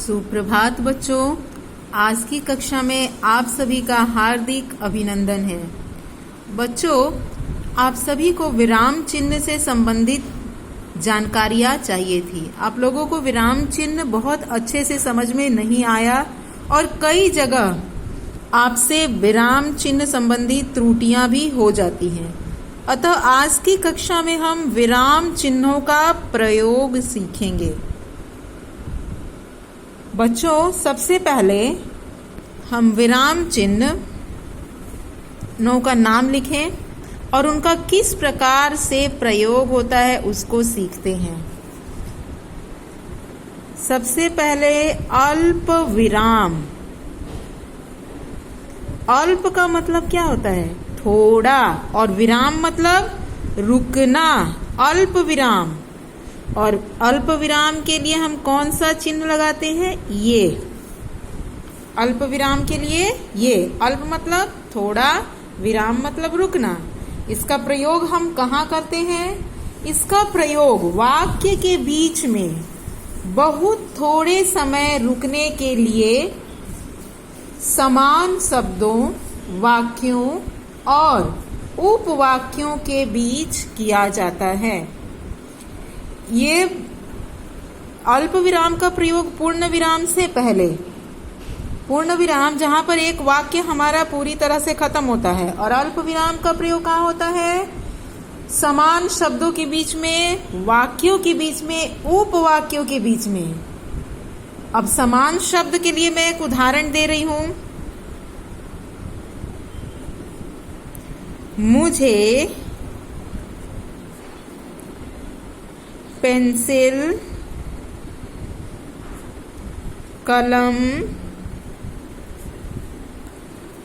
सुप्रभात बच्चों, आज की कक्षा में आप सभी का हार्दिक अभिनंदन है। बच्चों, आप सभी को विराम चिन्ह से संबंधित जानकारियां चाहिए थी। आप लोगों को विराम चिन्ह बहुत अच्छे से समझ में नहीं आया और कई जगह आपसे विराम चिन्ह संबंधी त्रुटियां भी हो जाती हैं। अतः आज की कक्षा में हम विराम चिन्हों का प्रयोग सीखेंगे। बच्चों, सबसे पहले हम विराम चिन्हों का नाम लिखें और उनका किस प्रकार से प्रयोग होता है उसको सीखते हैं। सबसे पहले अल्प विराम। अल्प का मतलब क्या होता है? थोड़ा, और विराम मतलब रुकना। अल्प विराम, और अल्प विराम के लिए हम कौन सा चिन्ह लगाते हैं? ये। अल्प विराम के लिए ये। अल्प मतलब थोड़ा, विराम मतलब रुकना। इसका प्रयोग हम कहाँ करते हैं? इसका प्रयोग वाक्य के बीच में बहुत थोड़े समय रुकने के लिए समान शब्दों, वाक्यों और उपवाक्यों के बीच किया जाता है। ये अल्प विराम का प्रयोग पूर्ण विराम से पहले, पूर्ण विराम जहां पर एक वाक्य हमारा पूरी तरह से खत्म होता है, और अल्प विराम का प्रयोग कहाँ होता है? समान शब्दों के बीच में, वाक्यों के बीच में, उपवाक्यों के बीच में। अब समान शब्द के लिए मैं एक उदाहरण दे रही हूं। मुझे पेंसिल, कलम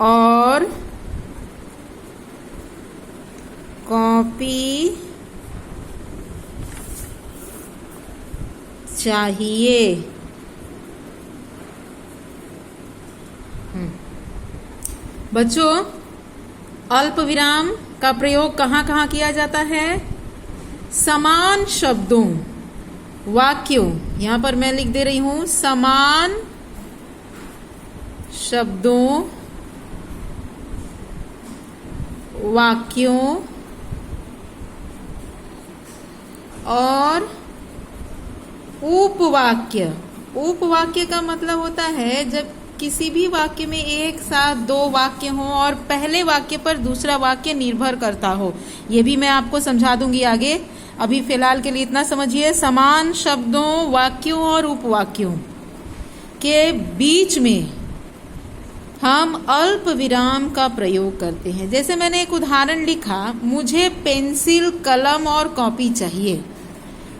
और कॉपी चाहिए। बच्चों, अल्प विराम का प्रयोग कहाँ कहाँ किया जाता है? समान शब्दों, वाक्यों, यहां पर मैं लिख दे रही हूं समान शब्दों, वाक्यों और उपवाक्य। उपवाक्य का मतलब होता है जब किसी भी वाक्य में एक साथ दो वाक्य हों और पहले वाक्य पर दूसरा वाक्य निर्भर करता हो। ये भी मैं आपको समझा दूंगी आगे। अभी फिलहाल के लिए इतना समझिए। समान शब्दों, वाक्यों और उपवाक्यों के बीच में हम अल्प विराम का प्रयोग करते हैं। जैसे मैंने एक उदाहरण लिखा, मुझे पेंसिल, कलम और कॉपी चाहिए।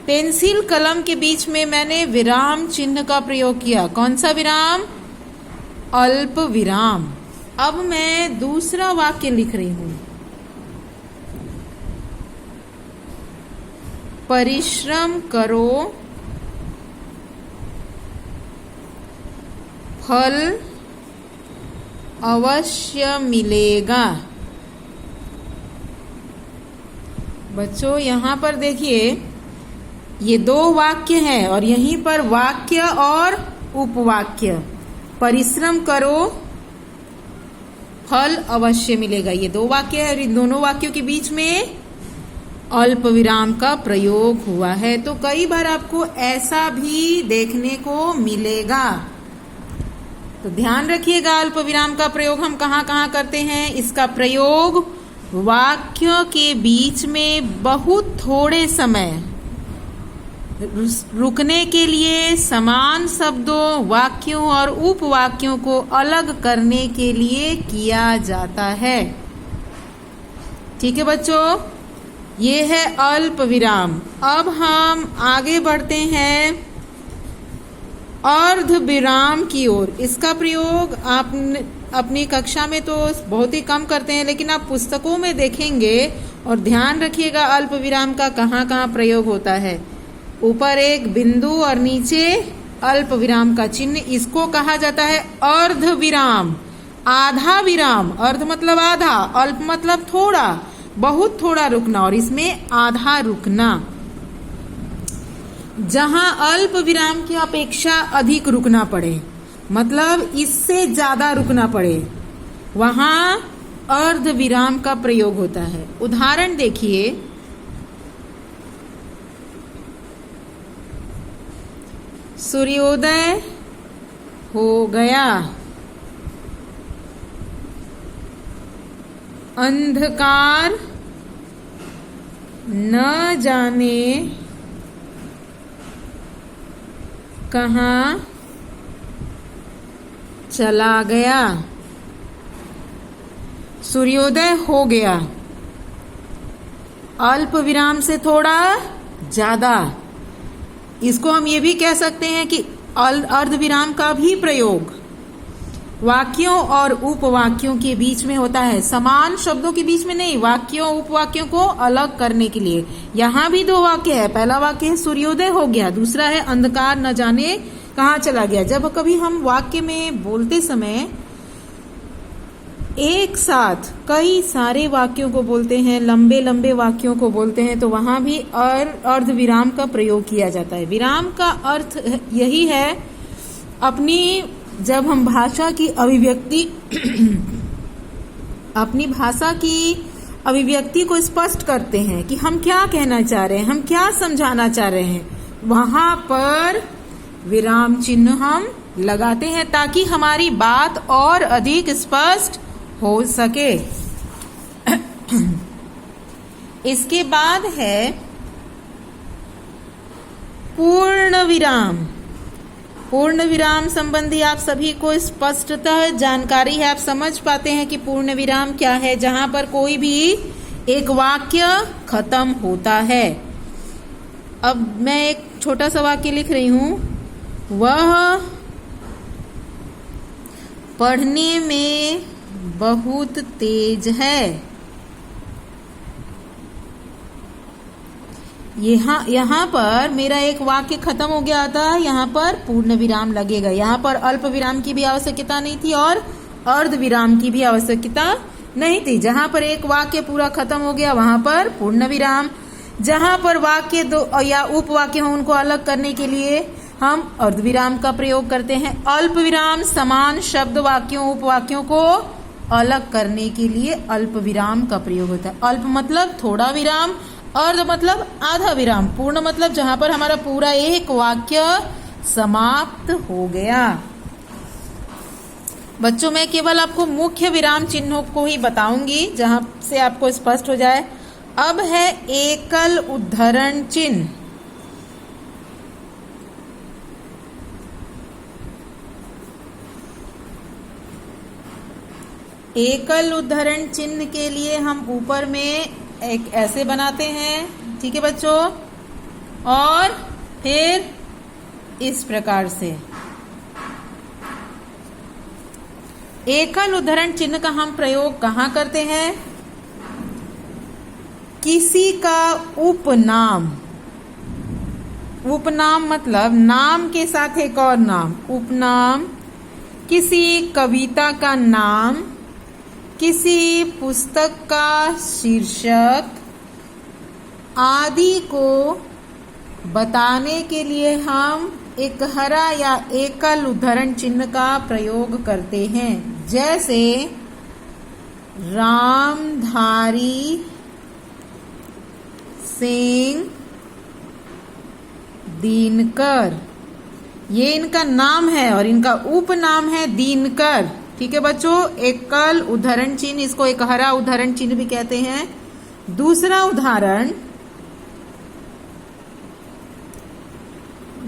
पेंसिल, कलम के बीच में मैंने विराम चिन्ह का प्रयोग किया। कौन सा विराम? अल्प विराम। अब मैं दूसरा वाक्य लिख रही हूं। परिश्रम करो, फल अवश्य मिलेगा। बच्चों, यहां पर देखिए, ये दो वाक्य हैं और यहीं पर वाक्य और उपवाक्य। परिश्रम करो, फल अवश्य मिलेगा, ये दो वाक्य है और इन दोनों वाक्यों के बीच में अल्प विराम का प्रयोग हुआ है। तो कई बार आपको ऐसा भी देखने को मिलेगा। तो ध्यान रखिएगा, अल्प विराम का प्रयोग हम कहाँ कहाँ करते हैं। इसका प्रयोग वाक्यों के बीच में बहुत थोड़े समय रुकने के लिए, समान शब्दों, वाक्यों और उपवाक्यों को अलग करने के लिए किया जाता है। ठीक है बच्चों, ये है अल्प विराम। अब हम आगे बढ़ते हैं अर्ध विराम की ओर। इसका प्रयोग आप अपनी कक्षा में तो बहुत ही कम करते हैं, लेकिन आप पुस्तकों में देखेंगे और ध्यान रखिएगा अल्प विराम का कहाँ कहाँ प्रयोग होता है। ऊपर एक बिंदु और नीचे अल्प विराम का चिन्ह, इसको कहा जाता है अर्ध विराम, आधा विराम। अर्ध मतलब आधा, अल्प मतलब थोड़ा, बहुत थोड़ा रुकना, और इसमें आधा रुकना। जहां अल्प विराम की अपेक्षा अधिक रुकना पड़े, मतलब इससे ज्यादा रुकना पड़े, वहां अर्ध विराम का प्रयोग होता है। उदाहरण देखिए, सूर्योदय हो गया, अंधकार न जाने कहाँ चला गया। सूर्योदय हो गया, अल्प विराम से थोड़ा ज्यादा। इसको हम ये भी कह सकते हैं कि अर्ध विराम का भी प्रयोग वाक्यों और उपवाक्यों के बीच में होता है, समान शब्दों के बीच में नहीं, वाक्यों उपवाक्यों को अलग करने के लिए। यहाँ भी दो वाक्य है, पहला वाक्य है सूर्योदय हो गया, दूसरा है अंधकार न जाने कहाँ चला गया। जब कभी हम वाक्य में बोलते समय एक साथ कई सारे वाक्यों को बोलते हैं, लंबे लंबे वाक्यों को बोलते हैं, तो वहां भी अर्ध विराम का प्रयोग किया जाता है। विराम का अर्थ यही है, अपनी जब हम भाषा की अभिव्यक्ति अपनी भाषा की अभिव्यक्ति को स्पष्ट करते हैं कि हम क्या कहना चाह रहे हैं, हम क्या समझाना चाह रहे हैं, वहां पर विराम चिन्ह हम लगाते हैं ताकि हमारी बात और अधिक स्पष्ट हो सके। इसके बाद है पूर्ण विराम। पूर्ण विराम संबंधी आप सभी को स्पष्टतः जानकारी है, आप समझ पाते हैं कि पूर्ण विराम क्या है, जहां पर कोई भी एक वाक्य खत्म होता है। अब मैं एक छोटा सा वाक्य लिख रही हूं, वह पढ़ने में बहुत तेज है। यहाँ पर मेरा एक वाक्य खत्म हो गया था, यहाँ पर पूर्ण विराम लगेगा। यहाँ पर अल्प विराम की भी आवश्यकता नहीं थी और अर्ध विराम की भी आवश्यकता नहीं थी। जहाँ पर एक वाक्य पूरा खत्म हो गया वहां पर पूर्ण विराम, जहाँ पर वाक्य दो या उपवाक्य हो उनको अलग करने के लिए हम अर्ध विराम का प्रयोग करते हैं। अल्प विराम समान शब्द वाक्यों उपवाक्यों को अलग करने के लिए अल्प विराम का प्रयोग होता है। अल्प मतलब थोड़ा विराम, अर्ध मतलब आधा विराम, पूर्ण मतलब जहां पर हमारा पूरा एक वाक्य समाप्त हो गया। बच्चों, मैं केवल आपको मुख्य विराम चिन्हों को ही बताऊंगी जहां से आपको स्पष्ट हो जाए। अब है एकल उद्धरण चिन्ह। एकल उद्धरण चिन्ह के लिए हम ऊपर में एक ऐसे बनाते हैं, ठीक है बच्चों, और फिर इस प्रकार से। एकल उद्धरण चिन्ह का हम प्रयोग कहाँ करते हैं? किसी का उपनाम, उपनाम मतलब नाम के साथ एक और नाम, उपनाम, किसी कविता का नाम, किसी पुस्तक का शीर्षक आदि को बताने के लिए हम एक हरा या एकल उद्धरण चिन्ह का प्रयोग करते हैं। जैसे रामधारी सिंह दिनकर, ये इनका नाम है और इनका उपनाम है दिनकर। ठीक है बच्चों, एकल उद्धरण चिन्ह, इसको एक हरा उद्धरण चिन्ह भी कहते हैं। दूसरा उदाहरण,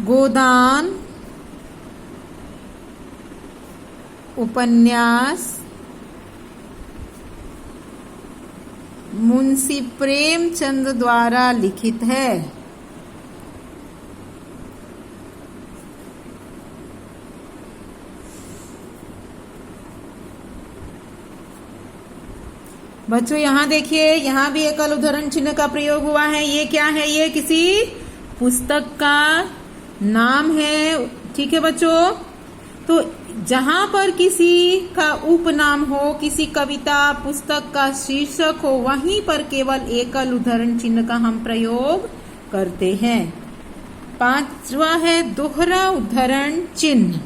गोदान उपन्यास मुंशी प्रेमचंद द्वारा लिखित है। बच्चों यहाँ देखिए, यहाँ भी एकल उद्धरण चिन्ह का प्रयोग हुआ है। ये क्या है? ये किसी पुस्तक का नाम है। ठीक है बच्चों, तो जहां पर किसी का उपनाम हो, किसी कविता पुस्तक का शीर्षक हो, वहीं पर केवल एकल उद्धरण चिन्ह का हम प्रयोग करते हैं। पांचवा है दोहरा उद्धरण चिन्ह।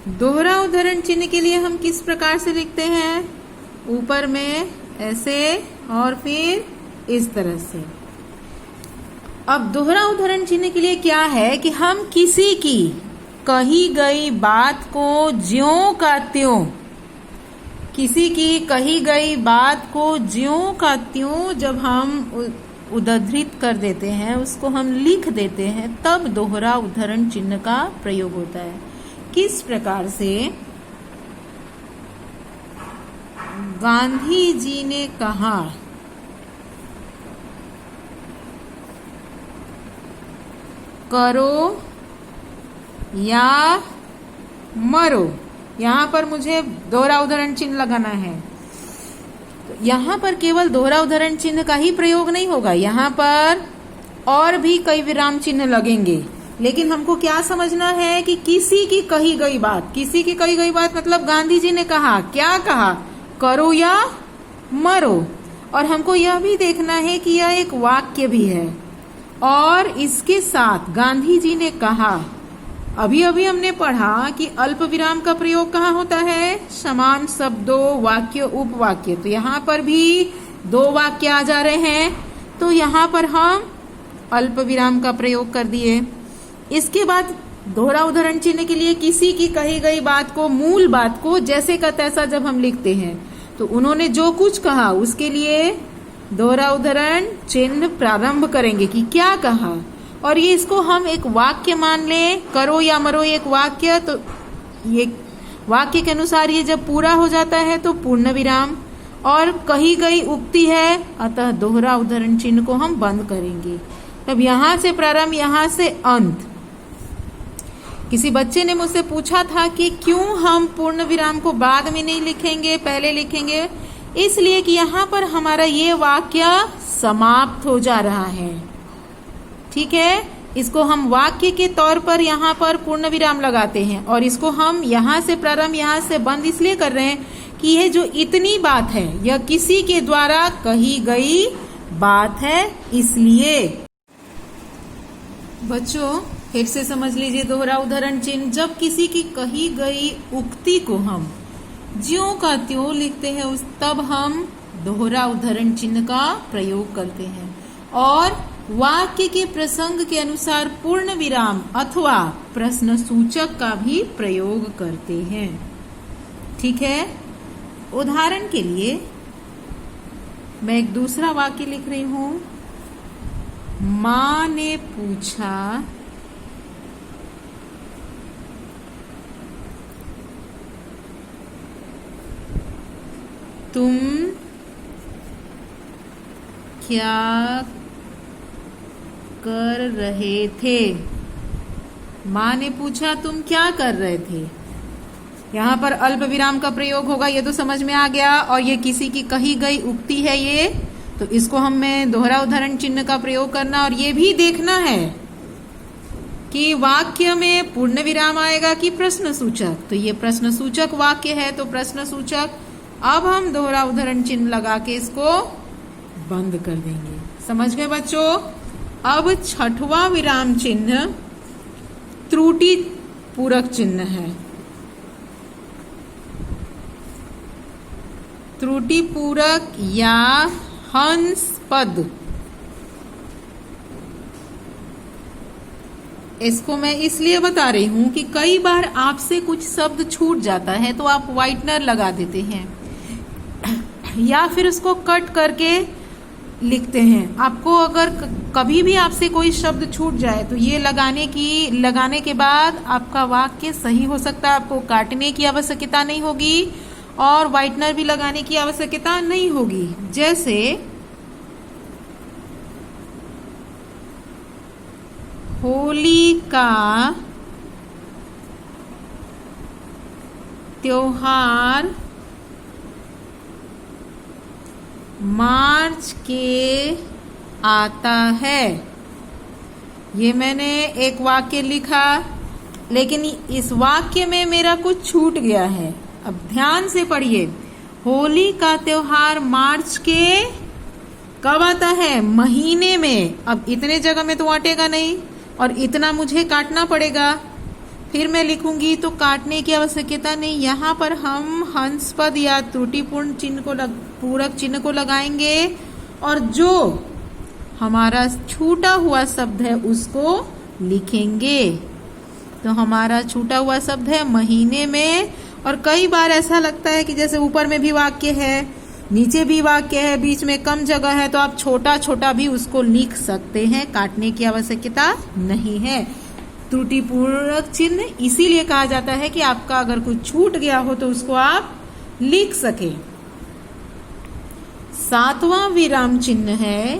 दोहरा उद्धरण चिन्ह के लिए हम किस प्रकार से लिखते हैं? ऊपर में ऐसे और फिर इस तरह से। अब दोहरा उद्धरण चिन्ह के लिए क्या है कि हम किसी की कही गई बात को ज्यों का त्यों, किसी की कही गई बात को ज्यों का त्यों जब हम उद्धृत कर देते हैं, उसको हम लिख देते हैं, तब दोहरा उद्धरण चिन्ह का प्रयोग होता है। किस प्रकार से? गांधी जी ने कहा, करो या मरो। यहाँ पर मुझे दोहरा उद्धरण चिन्ह लगाना है। तो यहाँ पर केवल दोहरा उद्धरण चिन्ह का ही प्रयोग नहीं होगा, यहाँ पर और भी कई विराम चिन्ह लगेंगे। लेकिन हमको क्या समझना है कि किसी की कही गई बात, किसी की कही गई बात मतलब गांधी जी ने कहा, क्या कहा? करो या मरो। और हमको यह भी देखना है कि यह एक वाक्य भी है और इसके साथ गांधी जी ने कहा, अभी अभी हमने पढ़ा कि अल्प विराम का प्रयोग कहाँ होता है? समान शब्दों, वाक्य, उपवाक्य। तो यहाँ पर भी दो वाक्य आ जा रहे हैं, तो यहाँ पर हम अल्प विराम का प्रयोग कर दिए। इसके बाद दोहरा उद्धरण चिन्ह के लिए किसी की कही गई बात को, मूल बात को जैसे का तैसा जब हम लिखते हैं, तो उन्होंने जो कुछ कहा उसके लिए दोहरा उद्धरण चिन्ह प्रारंभ करेंगे कि क्या कहा। और ये इसको हम एक वाक्य मान लें, करो या मरो एक वाक्य, तो ये वाक्य के अनुसार ये जब पूरा हो जाता है तो पूर्ण विराम, और कही गई उक्ति है, अतः दोहरा उद्धरण चिन्ह को हम बंद करेंगे। तब यहाँ से प्रारंभ, यहाँ से अंत। किसी बच्चे ने मुझसे पूछा था कि क्यों हम पूर्ण विराम को बाद में नहीं लिखेंगे, पहले लिखेंगे? इसलिए कि यहाँ पर हमारा ये वाक्य समाप्त हो जा रहा है। ठीक है, इसको हम वाक्य के तौर पर यहाँ पर पूर्ण विराम लगाते हैं, और इसको हम यहाँ से प्रारंभ, यहाँ से बंद इसलिए कर रहे हैं कि ये जो इतनी बात है यह किसी के द्वारा कही गई बात है। इसलिए बच्चों फिर से समझ लीजिए दोहरा उद्धरण चिन्ह, जब किसी की कही गई उक्ति को हम ज्यों का त्यों लिखते हैं उस तब हम दोहरा उद्धरण चिन्ह का प्रयोग करते हैं, और वाक्य के प्रसंग के अनुसार पूर्ण विराम अथवा प्रश्न सूचक का भी प्रयोग करते हैं। ठीक है, उदाहरण के लिए मैं एक दूसरा वाक्य लिख रही हूं। मां ने पूछा, तुम क्या कर रहे थे? माँ ने पूछा तुम क्या कर रहे थे? यहाँ पर अल्प विराम का प्रयोग होगा, ये तो समझ में आ गया। और ये किसी की कही गई उक्ति है ये, तो इसको हमें दोहरा उद्धरण चिन्ह का प्रयोग करना, और ये भी देखना है कि वाक्य में पूर्ण विराम आएगा कि प्रश्न सूचक। तो ये प्रश्न सूचक वाक्य है, तो प्रश्न सूचक। अब हम दोहरा उद्धरण चिन्ह लगा के इसको बंद कर देंगे। समझ गए बच्चों? अब छठवां विराम चिन्ह त्रुटि पूरक चिन्ह है। त्रुटि पूरक या हंस पद, इसको मैं इसलिए बता रही हूं कि कई बार आपसे कुछ शब्द छूट जाता है तो आप व्हाइटनर लगा देते हैं या फिर उसको कट करके लिखते हैं। आपको अगर कभी भी आपसे कोई शब्द छूट जाए तो ये लगाने के बाद आपका वाक्य सही हो सकता है। आपको काटने की आवश्यकता नहीं होगी और व्हाइटनर भी लगाने की आवश्यकता नहीं होगी। जैसे होली का त्योहार मार्च के आता है। ये मैंने एक वाक्य लिखा, लेकिन इस वाक्य में मेरा कुछ छूट गया है। अब ध्यान से पढ़िए। होली का त्योहार मार्च के कब आता है? महीने में। अब इतने जगह में तो अटेगा नहीं और इतना मुझे काटना पड़ेगा। फिर मैं लिखूंगी तो काटने की आवश्यकता नहीं। यहाँ पर हम हंस पद या त्रुटिपूर्ण चिन्ह को पूरक चिन्ह को लगाएंगे और जो हमारा छूटा हुआ शब्द है उसको लिखेंगे। तो हमारा छूटा हुआ शब्द है महीने में। और कई बार ऐसा लगता है कि जैसे ऊपर में भी वाक्य है, नीचे भी वाक्य है, बीच में कम जगह है, तो आप छोटा छोटा भी उसको लिख सकते हैं, काटने की आवश्यकता नहीं है। त्रुटिपूर्वक चिन्ह इसीलिए कहा जाता है कि आपका अगर कुछ छूट गया हो तो उसको आप लिख सके। 7वां विराम चिन्ह है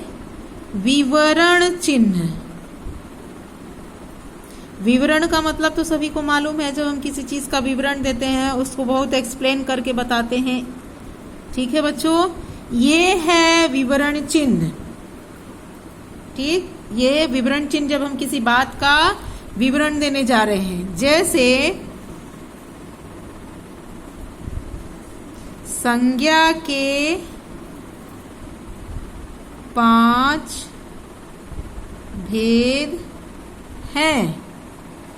विवरण चिन्ह। विवरण का मतलब तो सभी को मालूम है, जब हम किसी चीज का विवरण देते हैं उसको बहुत एक्सप्लेन करके बताते हैं। ठीक है बच्चों, ये है विवरण चिन्ह। ठीक, ये विवरण चिन्ह जब हम किसी बात का विवरण देने जा रहे हैं, जैसे संज्ञा के 5 भेद हैं।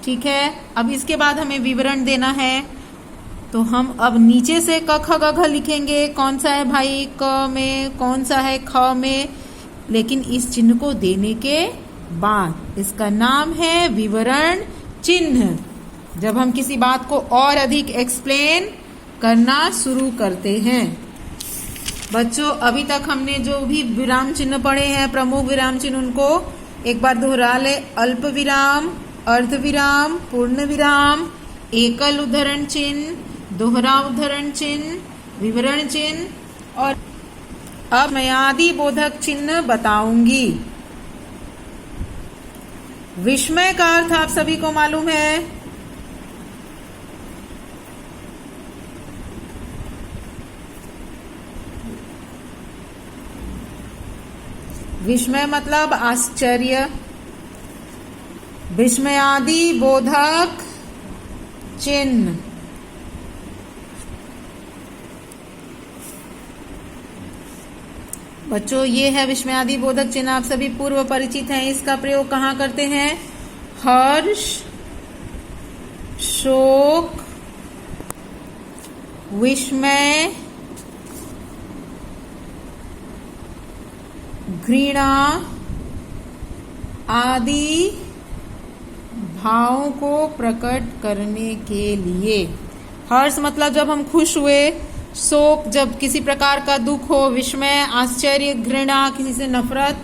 ठीक है, अब इसके बाद हमें विवरण देना है तो हम अब नीचे से क ख ग घ लिखेंगे। कौन सा है भाई क में, कौन सा है ख में, लेकिन इस चिन्ह को देने के बाद। इसका नाम है विवरण चिन्ह। जब हम किसी बात को और अधिक एक्सप्लेन करना शुरू करते हैं। बच्चों, अभी तक हमने जो भी विराम चिन्ह पढ़े हैं, प्रमुख विराम चिन्ह, उनको एक बार दोहरा ले। अल्प विराम, अर्ध विराम, पूर्ण विराम, एकल उद्धरण चिन्ह, दोहरा उद्धरण चिन्ह, विवरण चिन्ह, और अब मयादी बोधक चिन्ह बताऊंगी। विस्मय का अर्थ आप सभी को मालूम है। विस्मय मतलब आश्चर्य। विस्मयादि बोधक चिन्ह। बच्चों, ये है विस्मयादि बोधक चिन्ह। आप सभी पूर्व परिचित हैं। इसका प्रयोग कहाँ करते हैं? हर्ष, शोक, विस्मय, घृणा आदि भावों को प्रकट करने के लिए। हर्ष मतलब जब हम खुश हुए, शोक जब किसी प्रकार का दुख हो, विस्मय आश्चर्य, घृणा किसी से नफरत,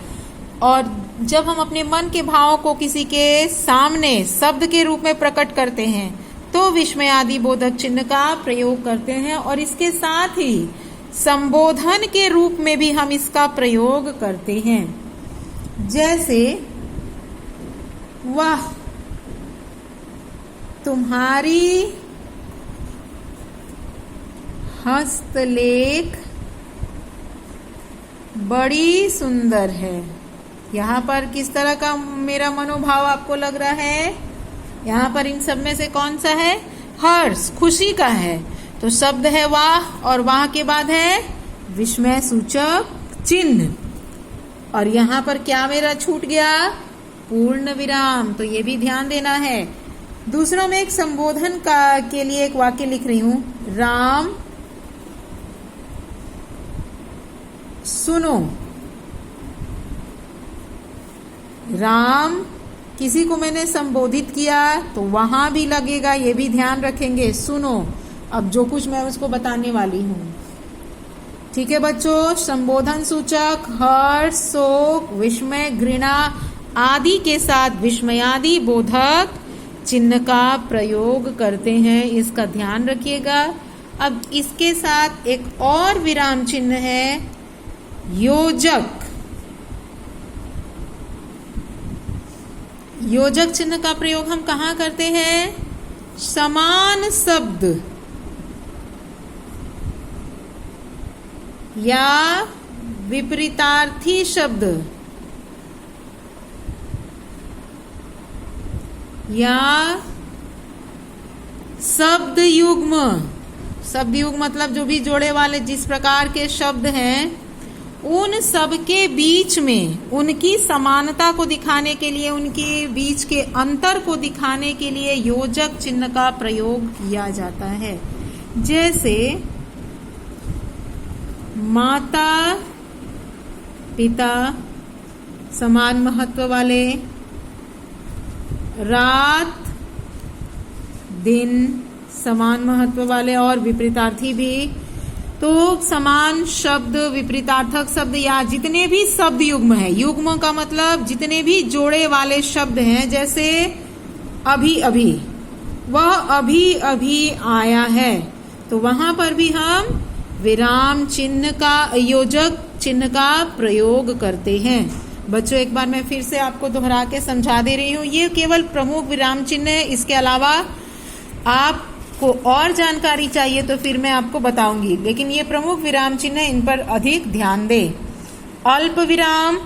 और जब हम अपने मन के भावों को किसी के सामने शब्द के रूप में प्रकट करते हैं तो विस्मय आदि बोधक चिन्ह का प्रयोग करते हैं। और इसके साथ ही संबोधन के रूप में भी हम इसका प्रयोग करते हैं। जैसे, वाह तुम्हारी हस्तलेख बड़ी सुंदर है। यहाँ पर किस तरह का मेरा मनोभाव आपको लग रहा है? यहाँ पर इन सब में से कौन सा है? हर्ष, खुशी का है। तो शब्द है वाह, और वाह के बाद है विस्मय सूचक चिन्ह। और यहाँ पर क्या मेरा छूट गया? पूर्ण विराम। तो ये भी ध्यान देना है। दूसरों में एक संबोधन का के लिए एक वाक्य लिख रही हूं। राम सुनो। राम, किसी को मैंने संबोधित किया तो वहां भी लगेगा, ये भी ध्यान रखेंगे। सुनो, अब जो कुछ मैं उसको बताने वाली हूं। ठीक है बच्चों, संबोधन सूचक हर्ष, शोक, विस्मय, घृणा आदि के साथ विस्मयादि बोधक चिन्ह का प्रयोग करते हैं। इसका ध्यान रखिएगा। अब इसके साथ एक और विराम चिन्ह है योजक। योजक चिन्ह का प्रयोग हम कहाँ करते हैं? समान शब्द या विपरीतार्थी शब्द या शब्द युग्म। शब्द युग मतलब जो भी जोड़े वाले जिस प्रकार के शब्द हैं उन सब के बीच में उनकी समानता को दिखाने के लिए, उनके बीच के अंतर को दिखाने के लिए योजक चिन्ह का प्रयोग किया जाता है। जैसे माता पिता समान महत्व वाले, रात दिन समान महत्व वाले और विपरीतार्थी भी। तो समान शब्द, विपरीतार्थक शब्द या जितने भी शब्द युग्म है, युग्म का मतलब जितने भी जोड़े वाले शब्द हैं, जैसे अभी अभी, वह अभी अभी आया है, तो वहां पर भी हम विराम चिन्ह का, योजक चिन्ह का प्रयोग करते हैं। बच्चों एक बार मैं फिर से आपको दोहरा के समझा दे रही हूँ, ये केवल प्रमुख विराम चिन्ह है। इसके अलावा आपको और जानकारी चाहिए तो फिर मैं आपको बताऊंगी, लेकिन ये प्रमुख विराम चिन्ह है, इन पर अधिक ध्यान दें। अल्प विराम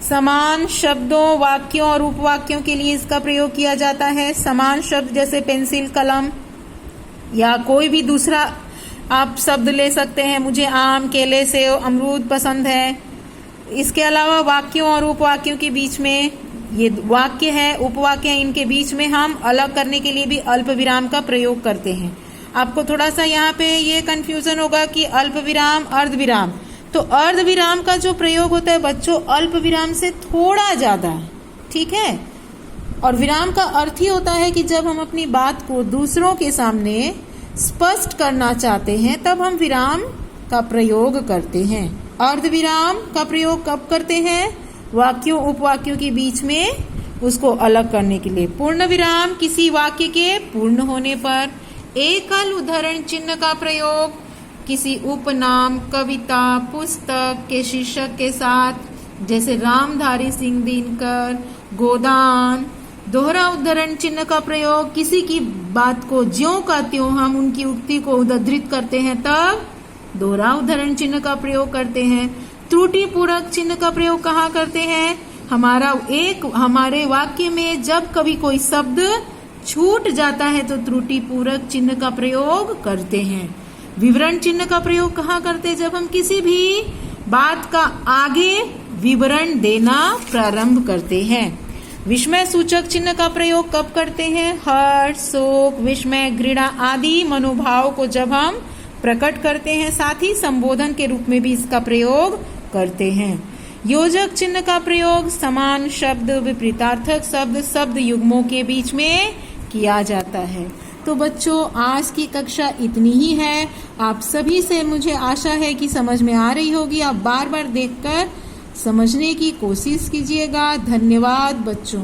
समान शब्दों, वाक्यों और उपवाक्यों के लिए इसका प्रयोग किया जाता है। समान शब्द जैसे पेंसिल, कलम या कोई भी दूसरा आप शब्द ले सकते हैं। मुझे आम, केले, सेब, अमरूद पसंद है। इसके अलावा वाक्यों और उपवाक्यों के बीच में, ये वाक्य है, उपवाक्य है, इनके बीच में हम अलग करने के लिए भी अल्प विराम का प्रयोग करते हैं। आपको थोड़ा सा यहाँ पे ये कंफ्यूजन होगा कि अल्प विराम, अर्ध विराम। तो अर्ध विराम का जो प्रयोग होता है बच्चों अल्प विराम से थोड़ा ज्यादा है, ठीक है। और विराम का अर्थ ही होता है कि जब हम अपनी बात को दूसरों के सामने स्पष्ट करना चाहते हैं तब हम विराम का प्रयोग करते हैं। अर्ध विराम का प्रयोग कब करते हैं? वाक्यों उपवाक्यों के बीच में उसको अलग करने के लिए। पूर्ण विराम किसी वाक्य के पूर्ण होने पर। एकल उद्धरण चिन्ह का प्रयोग किसी उपनाम, कविता, पुस्तक के शीर्षक के साथ, जैसे रामधारी सिंह दिनकर, गोदान। दोहरा उद्धरण चिन्ह का प्रयोग किसी की बात को ज्यों का त्यों हम उनकी उक्ति को उद्धृत करते हैं तब दोहरा उद्धरण चिन्ह का प्रयोग करते हैं। त्रुटि पूरक चिन्ह का प्रयोग कहाँ करते हैं? हमारे वाक्य में जब कभी कोई शब्द छूट जाता है तो त्रुटि पूरक चिन्ह का प्रयोग करते हैं। विवरण चिन्ह का प्रयोग कहाँ करते हैं? जब हम किसी भी बात का आगे विवरण देना प्रारंभ करते हैं। विस्मय सूचक चिन्ह का प्रयोग कब करते हैं? हर्ष, शोक, विस्मय, घृणा आदि मनोभाव को जब हम प्रकट करते हैं, साथ ही संबोधन के रूप में भी इसका प्रयोग करते हैं। योजक चिन्ह का प्रयोग समान शब्द, विपरीतार्थक शब्द, शब्द युग्मों के बीच में किया जाता है। तो बच्चों आज की कक्षा इतनी ही है। आप सभी से मुझे आशा है कि समझ में आ रही होगी। आप बार बार देखकर समझने की कोशिश कीजिएगा। धन्यवाद बच्चों।